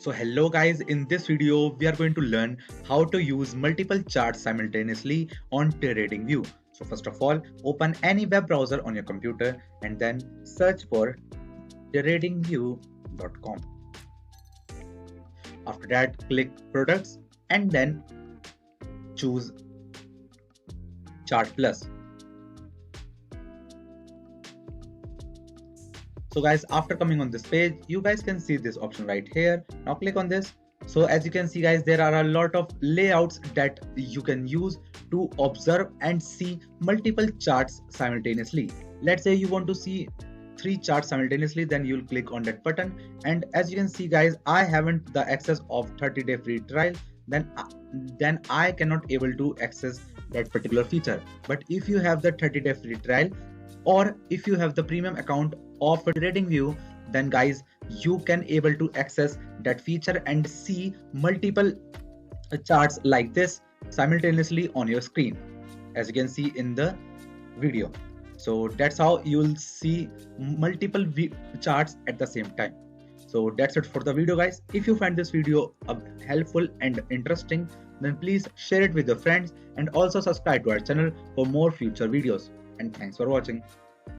So hello guys, in this video we are going to learn how to use multiple charts simultaneously on TradingView. So first of all, open any web browser on your computer and then search for tradingview.com. After that, click products and then choose chart plus. So guys, after coming on this page, you guys can see this option right here. Now click on this. So as you can see guys, there are a lot of layouts that you can use to observe and see multiple charts simultaneously. Let's say you want to see 3 charts simultaneously, then you'll click on that button. And as you can see guys, I haven't the access of 30-day free trial, then I cannot able to access that particular feature. But if you have the 30-day free trial, or if you have the premium account of TradingView, then guys, you can able to access that feature and see multiple charts like this simultaneously on your screen, as you can see in the video. So that's how you'll see multiple charts at the same time. So that's it for the video guys. If you find this video helpful and interesting, then please share it with your friends and also subscribe to our channel for more future videos. And thanks for watching.